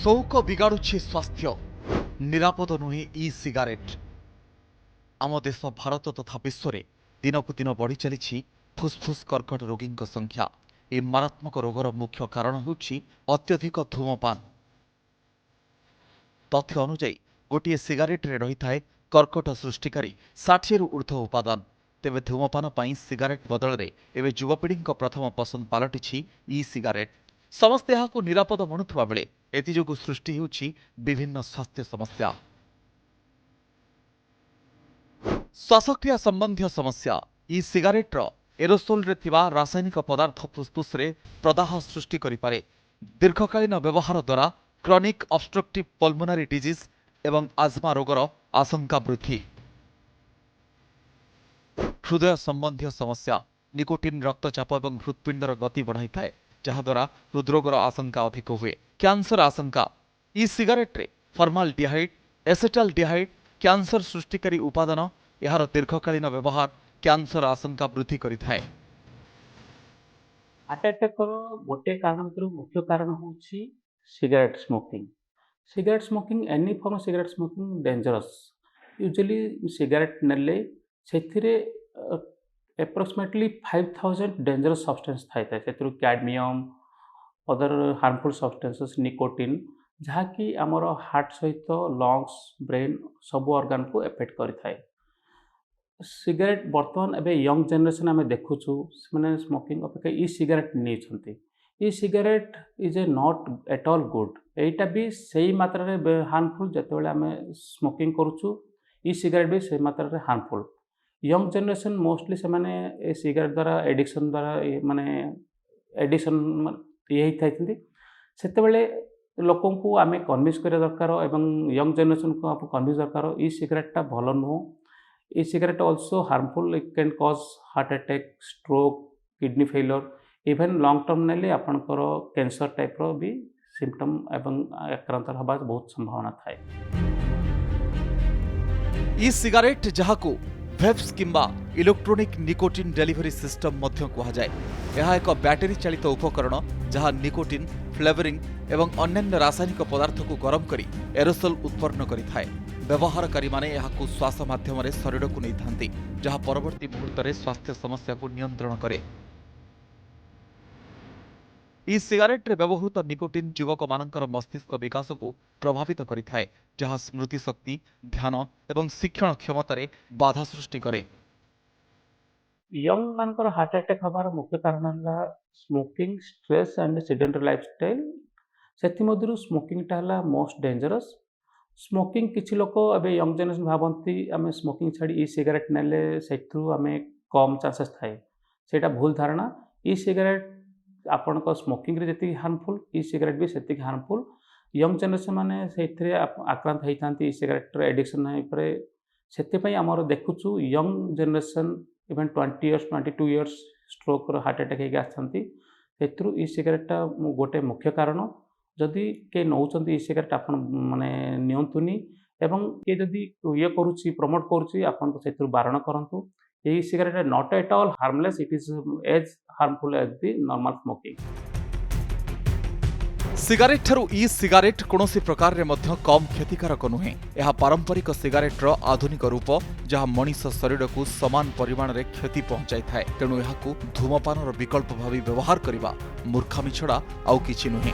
शौक बिगाड़ुछि स्वास्थ्य निरापद नुहे इ सिगारेट। आम देश भारत तथा विश्व में दिनकु दिन बढ़ी चली फुसफुस कर्कट रोगी संख्या। ए मारात्मक रोगर मुख्य कारण होछि अत्यधिक धूमपान। तथ्य अनुଯାयी गोटे सिगारेट रे रही थाए कर्कट सृष्टिकारी 60 रु ऊर्ध्व उपादान। तेबे धूमपान पई सिगारेट बदल में एवं युवपीढ़ी प्रथम पसंद पलटिछि इ सिगारेट। समस्ते यहाँ निरापद मणुवा बेले एथिजोगु सृष्टि होछि विभिन्न स्वास्थ्य समस्या। श्वासक्रिया संबंधी समस्या। इ सिगारेट्र एरोसोल रे थिबा रासायनिक पदार्थ फुसफुस रे प्रदाह सृष्टि करिपारे। दीर्घकालीन व्यवहार द्वारा क्रॉनिक ऑब्स्ट्रक्टिव पल्मोनारी डिजीज एवं आज्मा रोगर आशंका वृद्धि। हृदय संबंधी समस्या। निकोटिन रक्तचाप एवं हृत्पिंडर गति बढ़ाई थाए जहाद्वारा हृदरोगर आशंका अधिक हुए। कैंसर आशंका। इ सिगारेट रे फॉर्माल्डिहाइड एसिटाल्डिहाइड कैंसर सृष्टिकारी उपादान। यार दीर्घकालीन व्यवहार कैंसर आशंका वृद्धि करिथाए। हार्ट अटैक गोटे कारण मुख्य कारण होची cigarette smoking. Cigarette smoking any form cigarette smoking dangerous. Usually cigarette नेले सेथिरे एप्रोक्सीमेटली 5000 डेंजरस सब्सटेंस थाई सेथिरु cadmium other harmful substances nicotine जहाँकि आमर हार्ट सहित लंग्स ब्रेन सब ऑर्गन को एफेक्ट करिथाए। सिगरेट बर्तमान एबे यंग जनरेशन आम देखुचु से स्मोकिंग अपेक्षा इ सिगरेट नहीं। इ cigarette is a not at all good. एटा भी सही मात्रा रे हार्मफुल जितेबाला आम स्मोकिंग करुचु इ सिगरेट भी सही मात्रा रे हार्मफुल। यंग जनरेशन मोस्टली से माने ए सिगरेट द्वारा एडिक्शन द्वारा माने एडिक्शन ये सेतेबेले लोकों को आम कन्विन्स करिया दरकार एवं यंग जनरेशन को आप कन्विन्स दरकार इ सिगरेटटा भल नुह। इ cigarette also harmful. It can cause heart attack stroke kidney failure even long term नेले आपनकर कैंसर टाइप रो भी सिम्पटम एवं आक्रांत होबार बहुत संभावना थाए। इ सिगारेट जहाको वेब्स किंबा इलेक्ट्रोनिक निकोटिन डेलीवरी सिस्टम मध्य कहा जाए। यह एक बैटेरी चालित उपकरण जहां निकोटिन फ्लेवरिंग एवं अन्य रासायनिक पदार्थ को गरम करी एरोसोल उत्पन्न करिथाए। व्यवहारकारी माने यहाकु श्वास माध्यम शरीर को नहीं थांती जहां परवर्ती मुहूर्त में स्वास्थ्य समस्या को नियंत्रण करे। इ सिगारेट रे व्यवहृत निकोटिन युवक मानकर मस्तिष्क विकास को प्रभावित करिथाए जहां स्मृति शक्ति ध्यान एवं शिक्षण क्षमता रे बाधा सृष्टि करे। यंग मानकर हार्ट अटैक हमारा मुख्य कारण है smoking stress and sedentary lifestyle. सेथि मध्यरु स्मोकिंग टा हला मोस्ट डेंजरस। स्मोकिंग किछि लोक अबे यंग जनरेशन भावंती आमे स्मोकिंग छाड़ी इ सिगरेट नेले सेथु आमे कम चांसेस थाए सेटा भूल धारणा। इ सिगरेट आपण को स्मोकिंग रे जति हार्मफुल इ सिगरेट भी सेति हार्मफुल। यंग जनरेशन माने सेथिरे आक्रांत होई थांती इ सिगरेट रे एडिक्शन है परे सेति पई हमर देखुछु young generation even 20 years 22 years stroke रो हार्ट अटैक हे आछंती सेथु इ सिगरेटटा गोटे मुख्य कारण। जदि के नौचंती इ सिगरेट आपण माने नियंतुनी एवं के जदि ये करूची प्रमोट करूची आपण को सेथु बारण करंतु। E cigarette not at all harmless. It is as harmful as the normal smoking. Cigarette ठारू इ सिगारेट कोनोसी प्रकार रे मध्य कम क्षतिकारक नुहे। यह पारंपरिक सिगारेटर आधुनिक रूप जहां मनीष शरीर को समान परिमाण रे क्षति पहुंचाई थाए। तेणु यहाकू धूमपानर विकल्प भावी व्यवहार करबा मूर्खामी छड़ा आउ किछि नुहे।